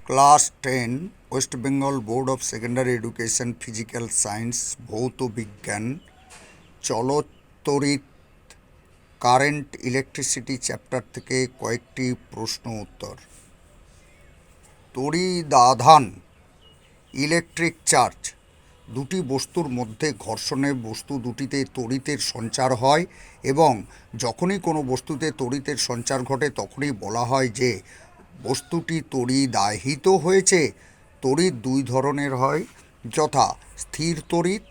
Class 10 West Bengal board of secondary education physical science ভৌত বিজ্ঞান চলতরিৎ current electricity chapter থেকে কয়েকটি প্রশ্ন উত্তর। তড়িদাধান ইলেকট্রিক চার্জ দুটি বস্তুর মধ্যে ঘর্ষণে বস্তু দুটিতে তড়িতের সঞ্চার হয় এবং যখনই কোনো বস্তুতে তড়িতের সঞ্চার ঘটে তখনই বলা হয় যে বস্তুটি তড়িদাহিত হয়েছে। তড়িৎ দুই ধরনের হয়, যথা স্থির তড়িৎ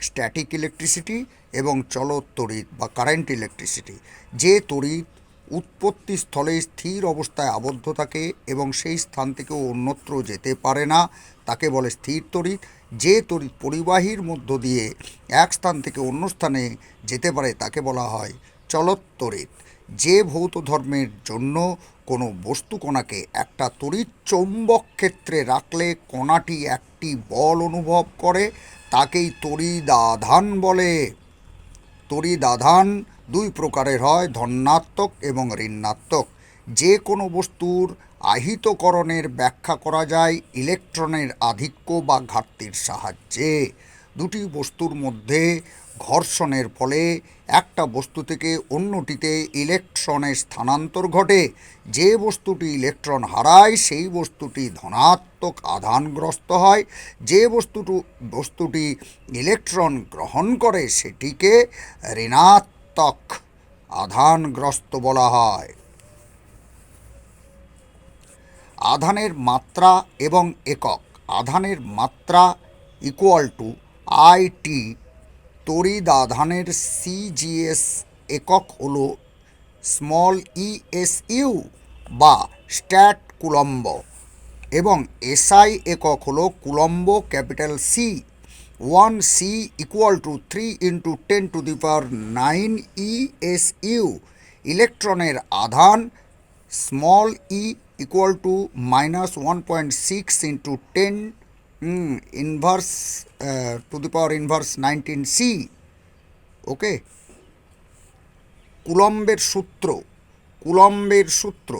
স্ট্যাটিক ইলেকট্রিসিটি এবং চলৎ তড়িৎ বা কারেন্ট ইলেকট্রিসিটি। যে তড়িৎ উৎপত্তি স্থলে স্থির অবস্থায় আবদ্ধ থাকে এবং সেই স্থান থেকে অন্যত্র যেতে পারে না তাকে বলে স্থির তড়িৎ। যে তড়িৎ পরিবাহীর মধ্য দিয়ে এক স্থান থেকে অন্য স্থানে যেতে পারে তাকে বলা হয় চলৎ তড়িৎ। যে ভৌত ধর্মের জন্য কোনো বস্তু কণাকে একটা তড়িৎ চৌম্বক ক্ষেত্রে রাখলে কণাটি একটি বল অনুভব করে তাকেই তড়িদাধান বলে। তড়িদাধান দুই প্রকারের হয়, ধনাত্মক এবং ঋণাত্মক। যে কোনো বস্তুর আহিতকরণের ব্যাখ্যা করা যায় ইলেকট্রনের আধিক্য বা ঘাটতির সাহায্যে। দুটি বস্তুর মধ্যে ঘর্ষণের ফলে একটা বস্তু থেকে অন্যটিতে ইলেকট্রনের স্থানান্তর ঘটে। যে বস্তুটি ইলেকট্রন হারায় সেই বস্তুটি ধনাত্মক আধানগ্রস্ত হয়। যে বস্তুটি ইলেকট্রন গ্রহণ করে সেটিকে ঋণাত্মক আধানগ্রস্ত বলা হয়। আধানের মাত্রা এবং একক। আধানের মাত্রা ইকুয়াল টু আইটি। তড়িদাধানের সিজিএস একক হল স্মল ইএসইউ বা স্ট্যাট কুলম্ব এবং এসআই একক হল coulomb capital C. 1 C equal to 3 × 10⁹ ESU। ইলেকট্রনের আধান small e equal to -1.6 × 10⁻⁻19C। Okay. কুলম্বের সূত্র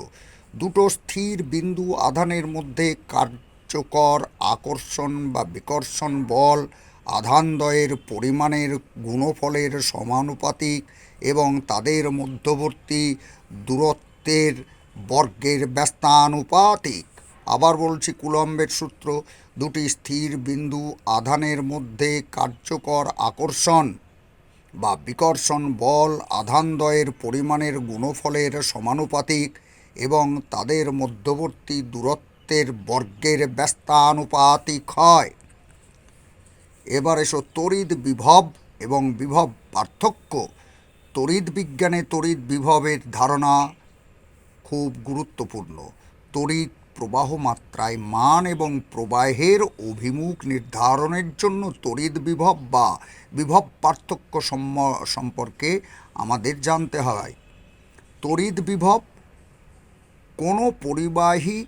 দুটো স্থির বিন্দু আধানের মধ্যে কার্যকর আকর্ষণ বা বিকর্ষণ বল আধানদ্বয়ের পরিমাণের গুণফলের সমানুপাতিক এবং তাদের মধ্যবর্তী দূরত্বের বর্গের ব্যস্তানুপাতিক। আবার বলছি, কুলম্বের সূত্র দুটি স্থির বিন্দু আধানের মধ্যে কার্যকর আকর্ষণ বা বিকর্ষণ বল আধানদ্বয়ের পরিমাণের গুণফলের সমানুপাতিক এবং তাদের মধ্যবর্তী দূরত্বের বর্গের ব্যস্তানুপাতিক হয়। এবার এসো তড়িৎ বিভব এবং বিভব পার্থক্য। তড়িৎ বিজ্ঞানে তড়িৎ বিভবের ধারণা খুব গুরুত্বপূর্ণ। তড়িৎ প্রবাহ মাত্রায় মান এবং প্রবাহের অভিমুখ নির্ধারণের জন্য তড়িৎ বিভব বা বিভব পার্থক্য সম্পর্কে আমাদের জানতে হয়। তড়িৎ বিভব: কোনো পরিবাহী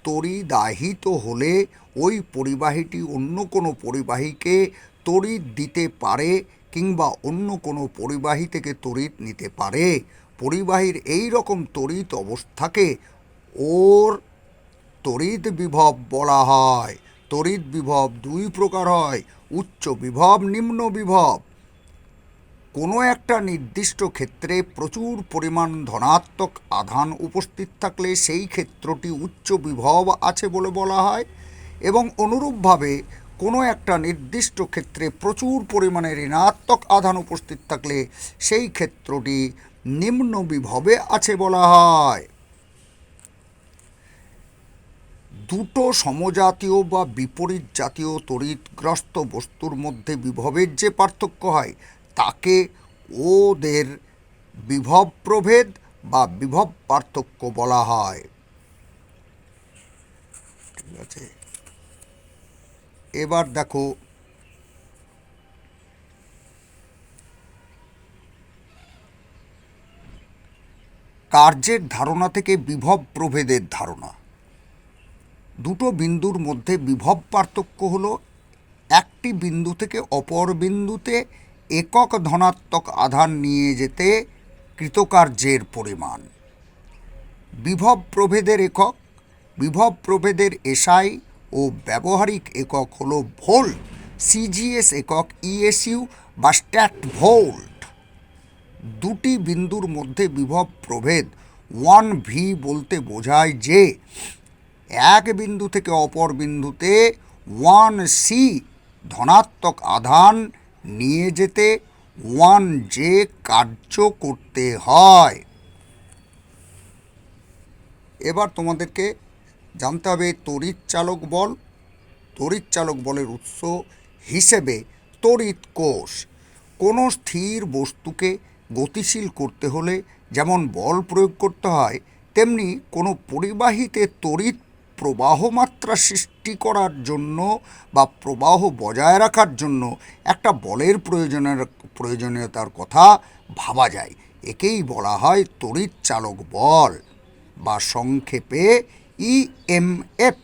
তড়িদাহিত হলে ওই পরিবাহীটি অন্য কোনো পরিবাহীকে তড়িৎ দিতে পারে কিংবা অন্য কোনো পরিবাহী থেকে তড়িৎ নিতে পারে। পরিবাহীর এই রকম তড়িৎ অবস্থাকে ওর তড়িৎ বিভব বলা হয়। তড়িৎ বিভব দুই প্রকার হয়, উচ্চ বিভব, নিম্ন বিভব। কোনো একটা নির্দিষ্ট ক্ষেত্রে প্রচুর পরিমাণ ধনাত্মক আধান উপস্থিত থাকলে সেই ক্ষেত্রটি উচ্চ বিভব আছে বলে বলা হয় এবং অনুরূপভাবে কোনো একটা নির্দিষ্ট ক্ষেত্রে প্রচুর পরিমাণে ঋণাত্মক আধান উপস্থিত থাকলে সেই ক্ষেত্রটি নিম্ন বিভবে আছে বলা হয়। দুটো সমজাতীয় বা বিপরীত জাতীয় তড়িৎগ্রস্ত বস্তুর মধ্যে বিভবের যে পার্থক্য হয় তাকে ওদের বিভব প্রভেদ বা বিভব পার্থক্য বলা হয়। ঠিক আছে, এবার দেখো কার্যের ধারণা থেকে বিভব প্রভেদের ধারণা। দুটো বিন্দুর মধ্যে বিভব পার্থক্য হলো একটি বিন্দু থেকে অপর বিন্দুতে একক ধনাত্মক আধান নিয়ে যেতে কৃতকার্যের পরিমাণ। বিভব প্রভেদের একক: বিভব প্রভেদের এসআই ও ব্যবহারিক একক হলো ভোল্ট, সিজিএস একক ইএসইউ বা স্ট্যাট ভোল্ট। দুটি বিন্দুর মধ্যে বিভব প্রভেদ 1V বলতে বোঝায় যে এক বিন্দু থেকে অপর বিন্দুতে 1C ধনাত্মক আধান নিয়ে যেতে 1J কার্য করতে হয়। এবার তোমাদেরকে জানতে হবে তড়িৎ চালক বল। তড়িৎ চালক বলের উৎস হিসেবে তড়িৎ কোষ। কোনো স্থির বস্তুকে গতিশীল করতে হলে যেমন বল প্রয়োগ করতে হয়, তেমনি কোনো পরিবাহীতে তড়িৎ প্রবাহ মাত্রা সৃষ্টি করার জন্য বা প্রবাহ বজায় রাখার জন্য একটা বলের প্রয়োজনীয়তার কথা ভাবা যায়। একেই বলা হয় তড়িৎ চালক বল বা সংক্ষেপে ইএমএফ।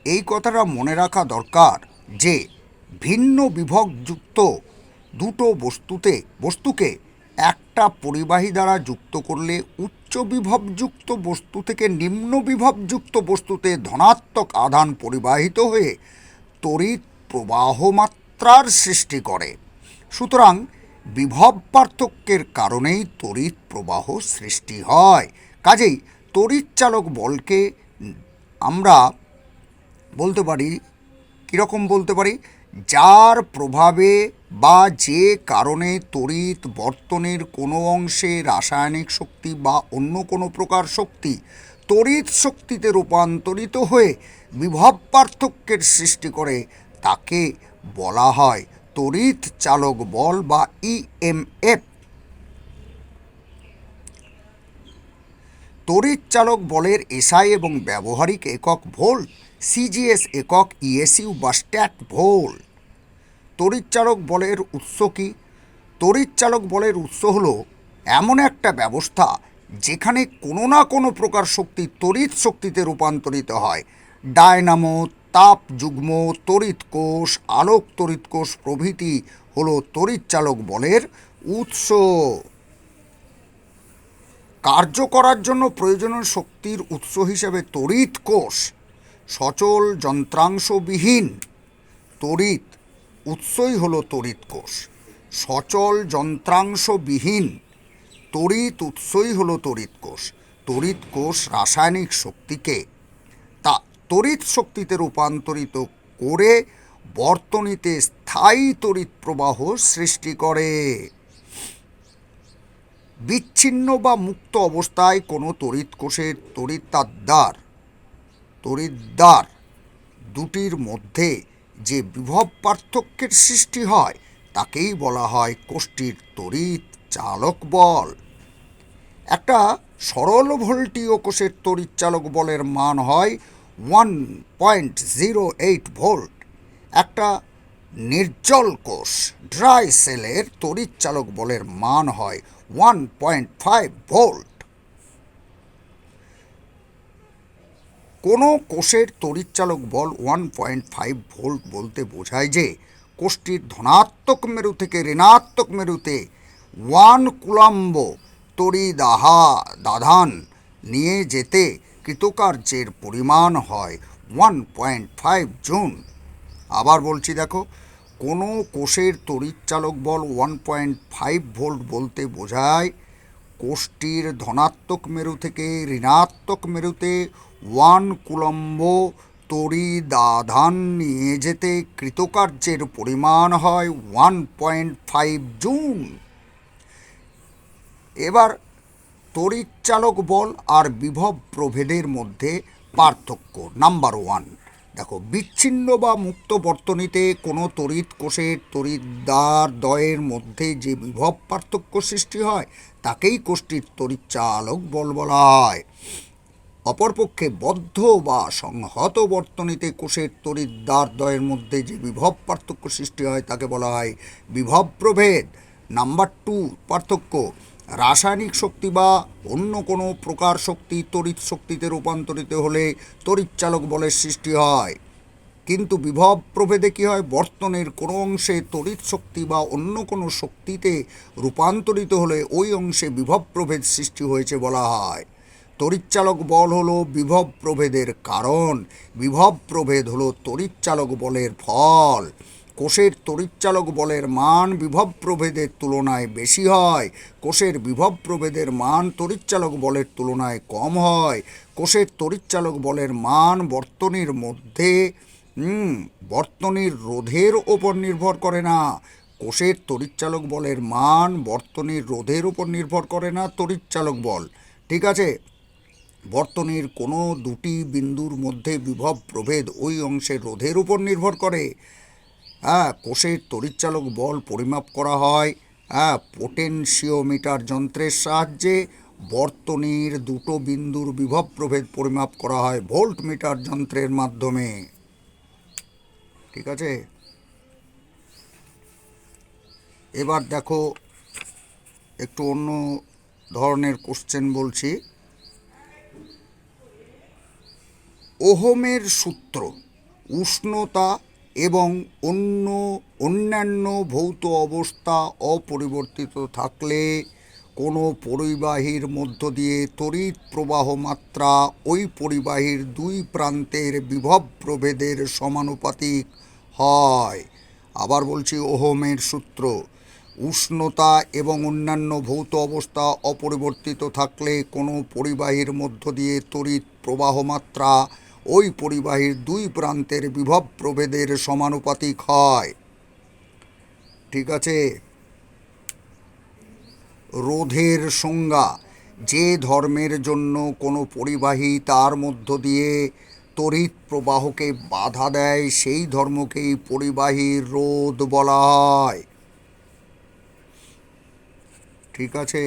এই কথাটা মনে রাখা দরকার যে ভিন্ন বিভবযুক্ত দুটো বস্তুকে একটা পরিবাহী দ্বারা যুক্ত করলে উচ্চ বিভবযুক্ত বস্তু থেকে নিম্ন বিভবযুক্ত বস্তুতে ধনাত্মক আধান পরিবাহিত হয়ে তড়িৎ প্রবাহ মাত্রার সৃষ্টি করে। সুতরাং বিভব পার্থক্যের কারণেই তড়িৎ প্রবাহ সৃষ্টি হয়। কাজেই তড়িৎ চালক বলকে আমরা বলতে পারি, কীরকম বলতে পারি, যার প্রভাবে বা যে কারণে তড়িৎ বর্তনের কোনো অংশে রাসায়নিক শক্তি বা অন্য কোনো প্রকার শক্তি তড়িৎ শক্তিতে রূপান্তরিত হয়ে বিভব পার্থক্যের সৃষ্টি করে তাকে বলা হয় তড়িৎ চালক বল বা ইএমএফ। তড়িৎ চালক বলের এসআই এবং ব্যবহারিক একক ভোল্ট, সিজিএস একক ইএসইউ বা স্ট্যাট ভোল্ট। তড়িৎ চালক বলের উৎস কি? তড়িৎ চালক বলের উৎস হলো এমন একটা ব্যবস্থা যেখানে কোনো না কোনো প্রকার শক্তি তড়িৎ শক্তিতে রূপান্তরিত হয়। ডায়নামো, তাপ যুগ্ম তড়িৎ কোষ, আলোক তড়িৎ কোষ প্রভৃতি হলো তড়িৎ চালক বলের উৎস। কার্য করার জন্য প্রয়োজনীয় শক্তির উৎস হিসেবে তড়িৎ কোষ সচল যন্ত্রাংশবিহীন তড়িৎ উৎসই হলো তড়িৎ কোষ। সচল যন্ত্রাংশবিহীন তড়িৎ উৎসই হলো তড়িৎ কোষ। তড়িৎ কোষ রাসায়নিক শক্তিকে তা তড়িৎ শক্তিতে রূপান্তরিত করে বর্তনীতে স্থায়ী তড়িৎ প্রবাহ সৃষ্টি করে। বিচ্ছিন্ন বা মুক্ত অবস্থায় কোনো তড়িৎ কোষের তড়িৎদ্বার দুটির মধ্যে যে বিভব পার্থক্যের সৃষ্টি হয় তাকেই বলা হয় কোষটির তড়িৎ চালক বল। একটা সরল ভোল্টীয় কোষের তড়িৎ চালক বলের মান হয় 1.08 ভোল্ট। একটা নির্জল কোষ ড্রাই সেলের তড়িৎ চালক বলের মান হয় 1.5 ভোল্ট। কোনো কোষের তড়িৎ চালক বল 1.5 ভোল্ট বলতে বোঝায় যে কোষটির ধনাত্মক মেরু থেকে ঋণাত্মক মেরুতে 1 কুলম্ব তড়িদাধান নিয়ে যেতে কৃতকার্যের পরিমাণ হয় 1.5 জুল। আবার বলছি দেখো, কোনো কোষের তড়িৎ চালক বল 1.5 ভোল্ট বলতে বোঝায় কোষটির ধনাত্মক মেরু থেকে ঋণাত্মক মেরুতে 1 কুলম্ব তড়িদাধান নিয়ে যেতে কৃতকার্যের পরিমাণ হয় 1.5 জুল। এবার তড়িৎ চালক বল আর বিভব প্রভেদের মধ্যে পার্থক্য নাম্বার 1। দেখো, বিচ্ছিন্ন বা মুক্ত বর্তনীতে কোনো তড়িৎ কোষের তড়িৎদ্বার দ্বয়ের মধ্যে যে বিভব পার্থক্য সৃষ্টি হয় তাকেই কোষটির তড়িৎ চালক বল বলা হয়। অপরপক্ষে বদ্ধ বা সংহত বর্তনীতে কোষের তড়িৎদ্বার দ্বয়ের মধ্যে যে বিভব পার্থক্য সৃষ্টি হয় তাকে বলা হয় বিভব প্রভেদ। নাম্বার 2 পার্থক্য, রাসায়নিক শক্তি বা অন্য কোনো প্রকার শক্তি তড়িৎ শক্তিতে রূপান্তরিত হলে তড়িৎ চালক বলের সৃষ্টি হয়। কিন্তু বিভব প্রভেদে কী হয়, বর্তনের কোনো অংশে তড়িৎ শক্তি বা অন্য কোনো শক্তিতে রূপান্তরিত হলে ওই অংশে বিভব প্রভেদ সৃষ্টি হয়েছে বলা হয়। তড়িৎচালক বল হলো বিভব প্রভেদের কারণ, বিভব প্রভেদ হলো তড়িৎচালক বলের ফল। কোষের তড়িৎচালক বলের মান বিভব প্রভেদের তুলনায় বেশি হয়, কোষের বিভব প্রভেদের মান তড়িৎচালক বলের তুলনায় কম হয়। কোষের তড়িৎচালক বলের মান বর্তনীর মধ্যে বর্তনীর রোধের ওপর নির্ভর করে না। কোষের তড়িৎচালক বলের মান বর্তনীর রোধের উপর নির্ভর করে না তড়িৎচালক বল। ঠিক আছে, বর্তনীর কোনো দুটি বিন্দুর মধ্যে বিভব প্রভেদ ওই অংশের রোধের উপর নির্ভর করে। কোষের তড়িৎচালক বল পরিমাপ করা হয় পোটেনশিওমিটার যন্ত্রের সাহায্যে। বর্তনীর দুটো বিন্দুর বিভব প্রভেদ পরিমাপ করা হয় ভোল্টমিটার যন্ত্রের মাধ্যমে। ঠিক আছে, এবার দেখো একটু অন্য ধরনের কোশ্চেন বলছি। ওহমের সূত্র উষ্ণতা এবং অন্যান্য ভৌত অবস্থা অপরিবর্তিত থাকলে কোনো পরিবাহীর মধ্য দিয়ে তড়িৎ প্রবাহ মাত্রা ওই পরিবাহীর দুই প্রান্তের বিভব প্রভেদের সমানুপাতিক হয়। আবার বলছি, ওহমের সূত্র উষ্ণতা এবং অন্যান্য ভৌত অবস্থা অপরিবর্তিত থাকলে কোনো পরিবাহীর মধ্য দিয়ে তড়িৎ প্রবাহ মাত্রা ওই পরিবাহীর দুই প্রান্তের বিভব প্রভেদের সমানুপাতিক হয়। ঠিক আছে, রোধের সংজ্ঞা যে ধর্মের জন্য কোনো পরিবাহী তার মধ্য দিয়ে তড়িৎ প্রবাহকে বাধা দেয় সেই ধর্মকেই পরিবাহীর রোধ বলা হয়। ঠিক আছে,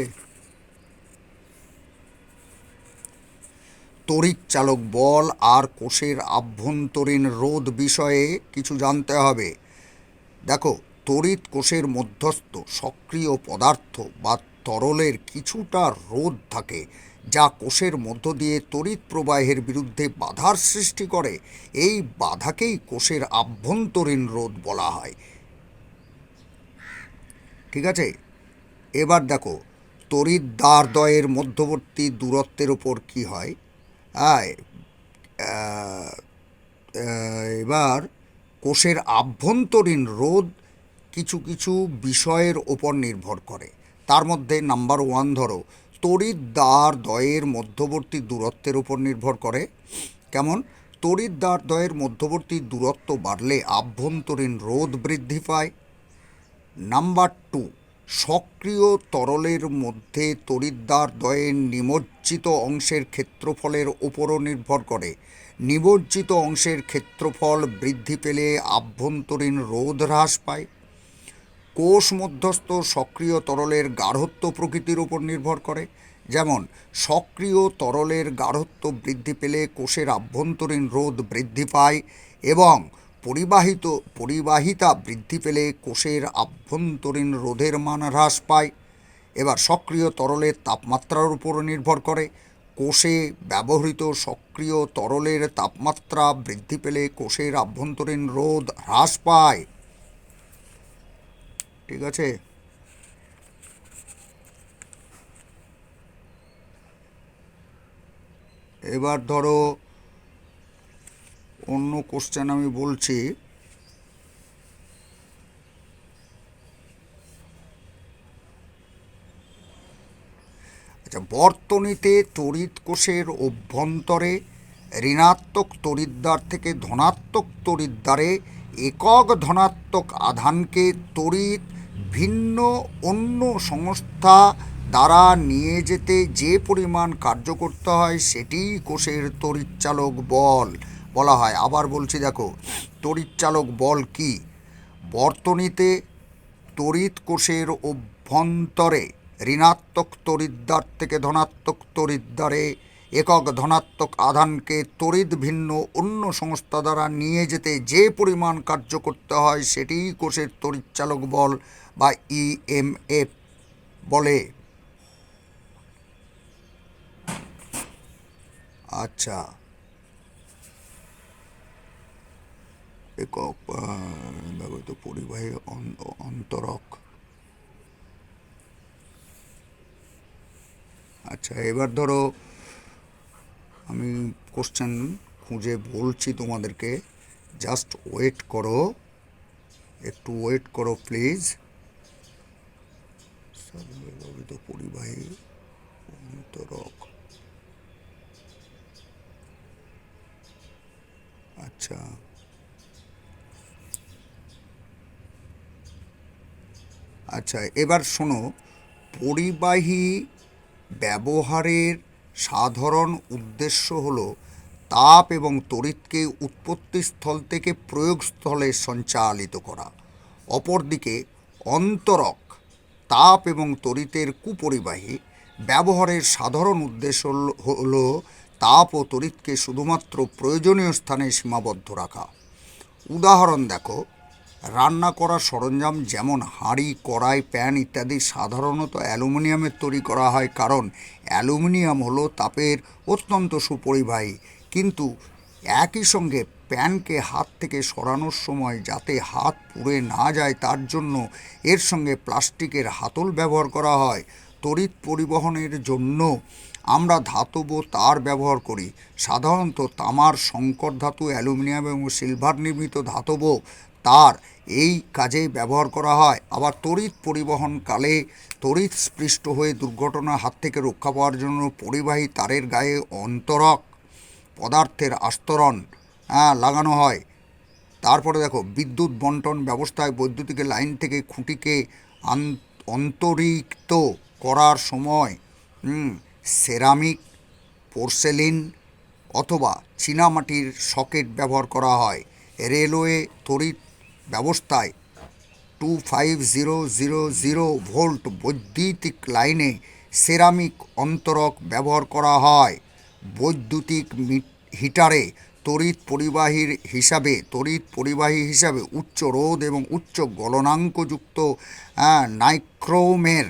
তড়িৎচালক বল আর কোষের আভ্যন্তরীণ রোধ বিষয়ে কিছু জানতে হবে। দেখো, তড়িৎ কোষের মধ্যস্থ সক্রিয় পদার্থ বা তরলের কিছুটা রোধ থাকে যা কোষের মধ্য দিয়ে তড়িৎ প্রবাহের বিরুদ্ধে বাধার সৃষ্টি করে। এই বাধাকেই কোষের আভ্যন্তরীণ রোধ বলা হয়। ঠিক আছে, এবার দেখো তড়িৎ দ্বারদ্বয়ের মধ্যবর্তী দূরত্বের ওপর কি হয়। এবার কোষের আভ্যন্তরীণ রোধ কিছু কিছু বিষয়ের ওপর নির্ভর করে। তার মধ্যে নাম্বার 1 ধরো, তড়িৎ দ্বারদ্বয়ের মধ্যবর্তী দূরত্বের ওপর নির্ভর করে। কেমন? তড়িৎ দ্বারদ্বয়ের মধ্যবর্তী দূরত্ব বাড়লে আভ্যন্তরীণ রোধ বৃদ্ধি পায়। নাম্বার 2, সক্রিয় তরলের মধ্যে তড়িৎদ্বারদ্বয়ের নিমজ্জিত অংশের ক্ষেত্রফলের ওপরও নির্ভর করে। নিমজ্জিত অংশের ক্ষেত্রফল বৃদ্ধি পেলে আভ্যন্তরীণ রোধ হ্রাস পায়। কোষ মধ্যস্থ সক্রিয় তরলের গাঢ়ত্ব প্রকৃতির উপর নির্ভর করে। যেমন সক্রিয় তরলের গাঢ়ত্ব বৃদ্ধি পেলে কোষের আভ্যন্তরীণ রোধ বৃদ্ধি পায় এবং পরিবাহিতা বৃদ্ধি পেলে কোষের আভ্যন্তরীণ রোধের মান হ্রাস পায়। এবার সক্রিয় তরলের তাপমাত্রার উপর নির্ভর করে। কোষে ব্যবহৃত সক্রিয় তরলের তাপমাত্রা বৃদ্ধি পেলে কোষের আভ্যন্তরীণ রোধ হ্রাস পায়। ঠিক আছে, এবার ধরো অন্য কোশ্চেন আমি বলছি। আচ্ছা, বর্তনীতে তড়িৎ কোষের অভ্যন্তরে ঋণাত্মক তড়িৎদ্বার থেকে ধনাত্মক তড়িৎদ্বারে একক ধনাত্মক আধানকে তড়িৎ ভিন্ন অন্য সংস্থা দ্বারা নিয়ে যেতে যে পরিমাণ কার্য করতে হয় সেটিই কোষের তড়িৎচালক বল বলা হয়। আবার বলছি, দেখো তড়িৎচালক বল কি। বর্তনীতে তড়িৎ কোষের অভ্যন্তরে ঋণাত্মক তড়িৎদ্বার থেকে ধনাত্মক তড়িৎদ্বারে একক ধনাত্মক আধানকে তড়িৎ ভিন্ন অন্য সংস্থা দ্বারা নিয়ে যেতে যে পরিমাণ কার্য করতে হয় সেটিই কোষের তড়িৎচালক বল বা ইএমএফ বলে। আচ্ছা, একক ব্যবহৃত পরিবাহী অন্তরক। আচ্ছা, এবার ধরো আমি কোশ্চেন খুঁজে বলছি তোমাদেরকে, জাস্ট ওয়েট করো, একটু ওয়েট করো প্লিজ। ব্যবহৃত পরিবাহী অন্তরক, আচ্ছা আচ্ছা, এবার শোনো, পরিবাহী ব্যবহারের সাধারণ উদ্দেশ্য হলো তাপ এবং তড়িৎকে উৎপত্তিস্থল থেকে প্রয়োগস্থলে সঞ্চালিত করা। অপরদিকে অন্তরক তাপ এবং তড়িতের কুপরিবাহী ব্যবহারের সাধারণ উদ্দেশ্য হলো তাপ ও তড়িৎকে শুধুমাত্র প্রয়োজনীয় স্থানে সীমাবদ্ধ রাখা। উদাহরণ দেখো, রান্না করার সরঞ্জাম যেমন হাঁড়ি, কড়াই, প্যান ইত্যাদি সাধারণত অ্যালুমিনিয়ামের তৈরি করা হয়, কারণ অ্যালুমিনিয়াম হলো তাপের অত্যন্ত সুপরিবাহী। কিন্তু একই সঙ্গে প্যানকে হাত থেকে সরানোর সময় যাতে হাত পুড়ে না যায় তার জন্য এর সঙ্গে প্লাস্টিকের হাতল ব্যবহার করা হয়। তড়িৎ পরিবহনের জন্য আমরা ধাতব তার ব্যবহার করি। সাধারণত তামার সংকর ধাতু, অ্যালুমিনিয়াম এবং সিলভার নির্মিত ধাতব তার এই কাজে ব্যবহার করা হয়। আবার তড়িৎ পরিবহনকালে তড়িৎ স্পৃষ্ট হয়ে দুর্ঘটনার হাত থেকে রক্ষা পাওয়ার জন্য পরিবাহী তারের গায়ে অন্তরক পদার্থের আস্তরণ লাগানো হয়। তারপরে দেখো, বিদ্যুৎ বন্টন ব্যবস্থায় বৈদ্যুতিক লাইন থেকে খুঁটিকে অন্তরিক্ত করার সময় সেরামিক, পোর্সেলিন অথবা চীনামাটির সকেট ব্যবহার করা হয়। রেলওয়ে তড়িৎ ব্যবস্থায় 2500 ভোল্ট বৈদ্যুতিক লাইনে সেরামিক অন্তরক ব্যবহার করা হয়। বৈদ্যুতিক হিটারে তড়িৎ পরিবাহী হিসাবে উচ্চ রোধ এবং উচ্চ গলনাঙ্কযুক্ত নাইক্রোমের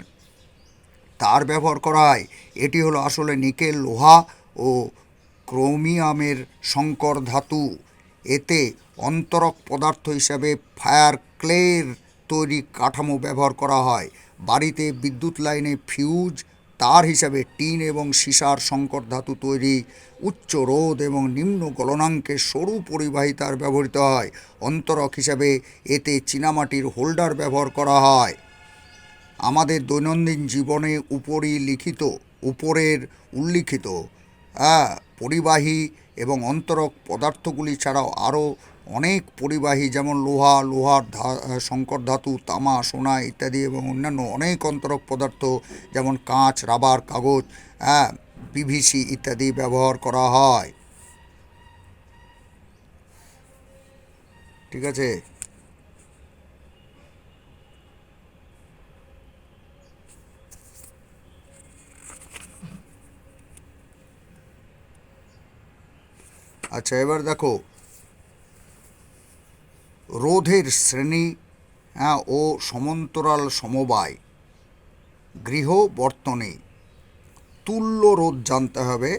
তার ব্যবহার করা হয়। এটি হলো আসলে নিকেল, লোহা ও ক্রোমিয়ামের সংকর ধাতু। এতে অন্তরক পদার্থ হিসাবে ফায়ার ক্লের তৈরি কাঠামো ব্যবহার করা হয়। বাড়িতে বিদ্যুৎ লাইনে ফিউজ তার হিসাবে টিন এবং সীসার সংকর ধাতু তৈরি উচ্চ রোধ এবং নিম্ন গলনাঙ্কের সরু পরিবাহী তার ব্যবহৃত হয়। অন্তরক হিসাবে এতে চীনামাটির হোল্ডার ব্যবহার করা হয়। আমাদের দৈনন্দিন জীবনে উপরের উল্লিখিত পরিবাহী এবং অন্তরক পদার্থগুলি ছাড়াও আরও অনেক পরিবাহী, যেমন লোহার সংকর ধাতু, তামা, সোনা ইত্যাদি এবং অন্যান্য অনেক অন্তরক পদার্থ যেমন কাঁচ, রাবার, কাগজ, পিভিসি ইত্যাদি ব্যবহার করা হয়। ঠিক আছে? আচ্ছা, এবার দেখো রোধের শ্রেণী ও সমান্তরাল সমবায়। গৃহ বর্তনী তুল্য রোধ জানতে হবে।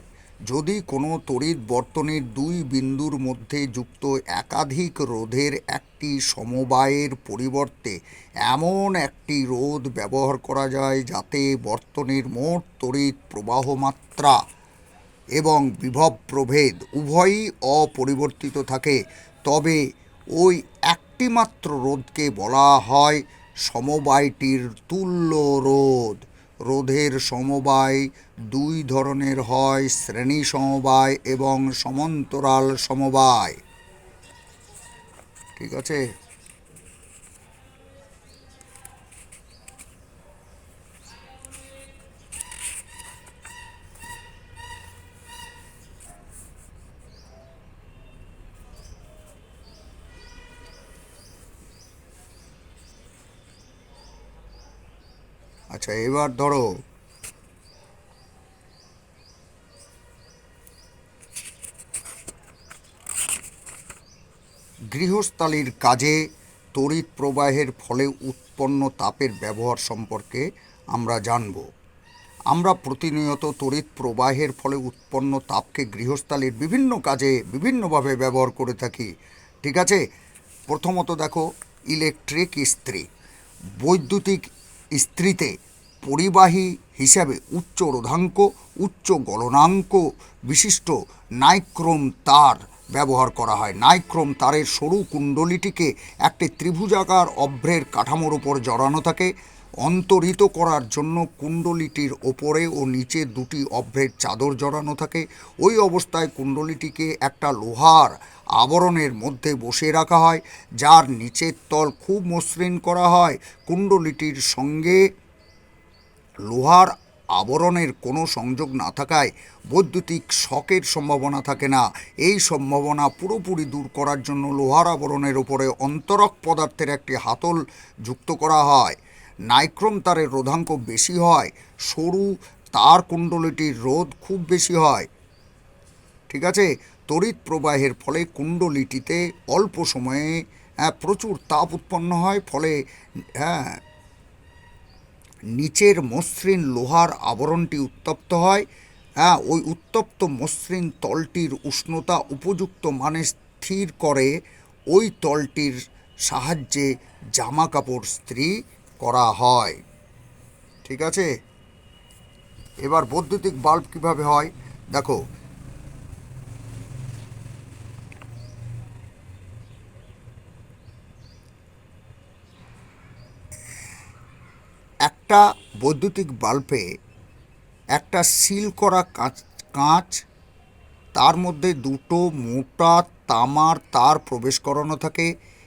যদি কোনো তড়িৎ বর্তনীর দুই বিন্দুর মধ্যে যুক্ত একাধিক রোধের একটি সমবায়ের পরিবর্তে এমন একটি রোধ ব্যবহার করা যায় যাতে বর্তনীর মোট তড়িৎ প্রবাহ মাত্রা এবং বিভব প্রভেদ উভয়ই অপরিবর্তিত থাকে, তবে ওই একটি মাত্র রোধকে বলা হয় সমবায়টির তুল্য রোধ। রোধের সমবায় দুই ধরনের হয়, শ্রেণী সমবায় এবং সমান্তরাল সমবায়। ঠিক আছে? আচ্ছা, এবার ধরো গৃহস্থালির কাজে তড়িৎ প্রবাহের ফলে উৎপন্ন তাপের ব্যবহার সম্পর্কে আমরা জানব। আমরা প্রতিনিয়ত তড়িৎ প্রবাহের ফলে উৎপন্ন তাপকে গৃহস্থালির বিভিন্ন কাজে বিভিন্নভাবে ব্যবহার করে থাকি। ঠিক আছে? প্রথমত দেখো, ইলেকট্রিক ইস্ত্রি। বৈদ্যুতিক ইস্ত্রিতে পরিবাহী হিসাবে উচ্চ রোধাঙ্ক উচ্চ গলনাঙ্ক বিশিষ্ট নাইক্রোম তার ব্যবহার করা হয়। নাইক্রোম তারের সরু কুণ্ডলীটিকে একটি ত্রিভুজাকার অভ্রের কাঠামোর উপর জড়ানো থাকে। অন্তরিত করার জন্য কুণ্ডলীটির ওপরে ও নিচে দুটি অভ্রের চাদর জড়ানো থাকে। ওই অবস্থায় কুণ্ডলীটিকে একটা লোহার আবরণের মধ্যে বসিয়ে রাখা হয়, যার নিচের তল খুব মসৃণ করা হয়। কুণ্ডলীটির সঙ্গে লোহার আবরণের কোনো সংযোগ না থাকায় বৈদ্যুতিক শকের সম্ভাবনা থাকে না। এই সম্ভাবনা পুরোপুরি দূর করার জন্য লোহার আবরণের উপরে অন্তরক পদার্থের একটি হাতল যুক্ত করা হয়। নাইক্রোম তারের রোধাঙ্ক বেশি হয়, সরু তার কুণ্ডলীটির রোধ খুব বেশি হয়। ঠিক আছে। তড়িৎ প্রবাহের ফলে কুণ্ডলীটিতে অল্প সময়ে প্রচুর তাপ উৎপন্ন হয়, ফলে নিচের মসৃণ লোহার আবরণটি উত্তপ্ত হয়। ওই উত্তপ্ত মসৃণ তলটির উষ্ণতা উপযুক্ত মানে স্থির করে ওই তলটির সাহায্যে জামা কাপড় ইস্ত্রি করা হয়। ঠিক আছে। এবার বৈদ্যুতিক বাল্ব কিভাবে হয় দেখো। একটা বৈদ্যুতিক বাল্বে একটা সিল করা কাঁচ, তার মধ্যে দুটো মোটা তামার তার প্রবেশ করানো থাকে।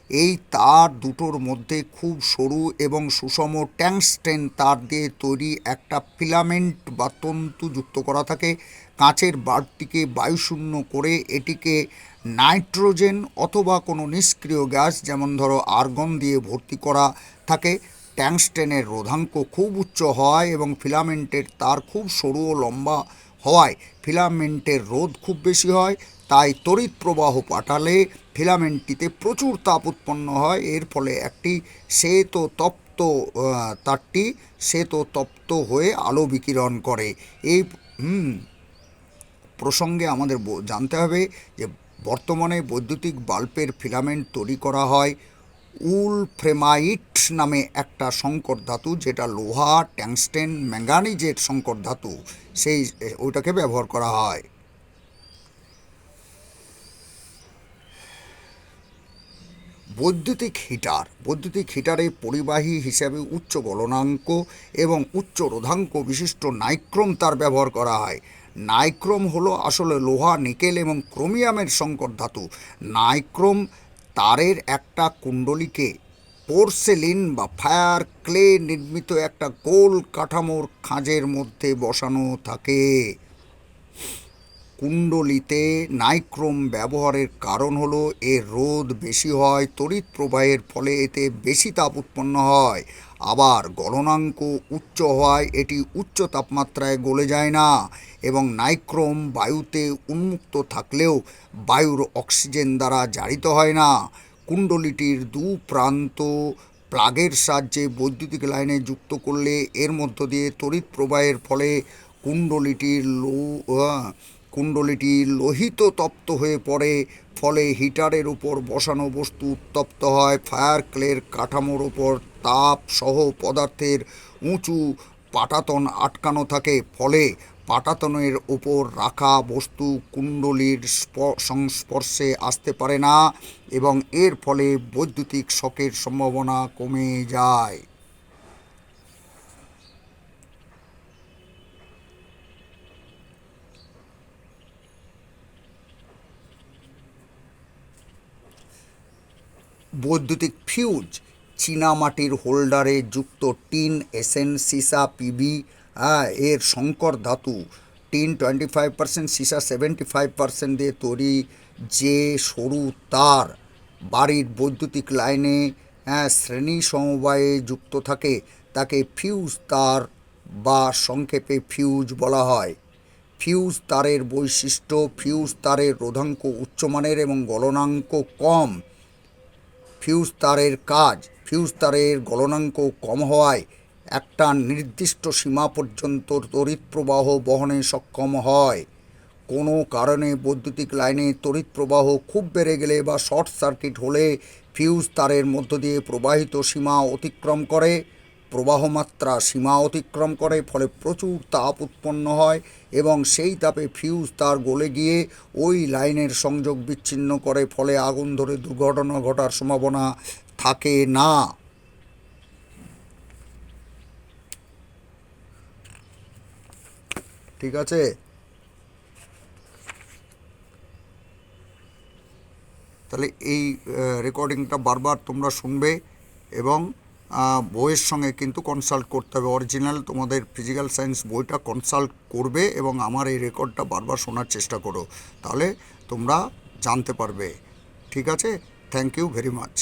এই তার দুটোর মধ্যে খুব সরু এবং সুষম ট্যাংস্টেন তার দিয়ে তৈরি একটা ফিলামেন্ট বা তন্তু যুক্ত করা থাকে। কাঁচের বাল্বটিকে বায়ুশূন্য করে এটিকে নাইট্রোজেন অথবা কোনো নিষ্ক্রিয় গ্যাস যেমন ধরো আর্গন দিয়ে ভর্তি করা থাকে। ট্যাংস্টেনের রোধাঙ্ক খুব উচ্চ হয় এবং ফিলামেন্টের তার খুব সরু ও লম্বা হওয়ায় ফিলামেন্টের রোধ খুব বেশি হয়। তাই তড়িৎ প্রবাহ পাঠালে ফিলামেন্টটিতে প্রচুর তাপ উৎপন্ন হয়। এর ফলে একটি তারটি তপ্ত হয়ে আলো বিকিরণ করে। এই প্রসঙ্গে আমাদের জানতে হবে যে বর্তমানে বৈদ্যুতিক বাল্বের ফিলামেন্ট তৈরি করা হয় উলফ্রেমাইট নামে একটা সংকর ধাতু, যেটা লোহা, ট্যাংস্টেন, ম্যাঙ্গানিজের সংকর ধাতু, ওইটাকে ব্যবহার করা হয়। বৈদ্যুতিক হিটারে পরিবাহী হিসাবে উচ্চ গলনাঙ্ক এবং উচ্চ রোধাঙ্ক বিশিষ্ট নাইক্রোম তার ব্যবহার করা হয়। নাইক্রোম হলো আসলে লোহা, নিকেল এবং ক্রোমিয়ামের সংকর ধাতু। নাইক্রোম তারের একটা কুণ্ডলীকে পোর্সেলিন বা ফায়ার ক্লে নির্মিত একটা গোল কাঠামোর খাঁজের মধ্যে বসানো থাকে। কুণ্ডলীতে নাইক্রোম ব্যবহারের কারণ হলো এর রোধ বেশি হয়, তড়িৎ প্রবাহের ফলে এতে বেশি তাপ উৎপন্ন হয়। আবার গলনাঙ্ক উচ্চ হওয়ায় এটি উচ্চ তাপমাত্রায় গলে যায় না এবং নাইক্রোম বায়ুতে উন্মুক্ত থাকলেও বায়ুর অক্সিজেন দ্বারা জারিত হয় না। কুণ্ডলীটির দু প্রান্ত প্লাগের সাহায্যে বৈদ্যুতিক লাইনে যুক্ত করলে এর মধ্য দিয়ে তড়িৎ প্রবাহের ফলে কুণ্ডলীটি লোহিত তপ্ত হয়ে পড়ে। ফলে হিটারের উপর বসানো বস্তু উত্তপ্ত হয়। ফায়ার ক্লের কাঠামোর ওপর তাপ সহ পদার্থের উঁচু পাটাতন আটকানো থাকে, ফলে পাটাতনের ওপর রাখা বস্তু কুণ্ডলীর সংস্পর্শে আসতে পারে না এবং এর ফলে বৈদ্যুতিক শকের সম্ভাবনা কমে যায়। বৈদ্যুতিক ফিউজ চীনামাটির হোল্ডারে যুক্ত টিন, এসেন, সীসা, পিবি এর সংকর ধাতু। টিন 25%, সীসা 75% দিয়ে তৈরি যে সরু তার বাড়ির বৈদ্যুতিক লাইনে শ্রেণী সমবায়ে যুক্ত থাকে তাকে ফিউজ তার বা সংক্ষেপে ফিউজ বলা হয়। ফিউজ তারের বৈশিষ্ট্য: ফিউজ তারের রোধাঙ্ক উচ্চমানের এবং গলনাঙ্ক কম। ফিউজ তারের কাজ: ফিউজ তারের গলনাঙ্ক কম হওয়ায় একটা নির্দিষ্ট সীমা পর্যন্ত তড়িৎ প্রবাহ বহনে সক্ষম হয়। কোনো কারণে বৈদ্যুতিক লাইনে তড়িৎ প্রবাহ খুব বেড়ে গেলে বা শর্ট সার্কিট হলে ফিউজ তারের মধ্য দিয়ে প্রবাহিত সীমা অতিক্রম করে। প্রবাহমাত্রা সীমা অতিক্রম করে, ফলে প্রচুর তাপ উৎপন্ন হয় এবং সেই তাপে ফিউজ তার গলে গিয়ে ওই লাইনের সংযোগ বিচ্ছিন্ন করে, ফলে আগুন ধরে দুর্ঘটনা ঘটার সম্ভাবনা থাকে না। ঠিক আছে? তাহলে এই রেকর্ডিংটা বারবার তোমরা শুনবে এবং বইয়ের সঙ্গে কিন্তু কনসাল্ট করতে হবে। অরিজিনাল তোমাদের ফিজিক্যাল সায়েন্স বইটা কনসাল্ট করবে এবং আমার এই রেকর্ডটা বারবার শোনার চেষ্টা করো, তাহলে তোমরা জানতে পারবে। ঠিক আছে? Thank you very much.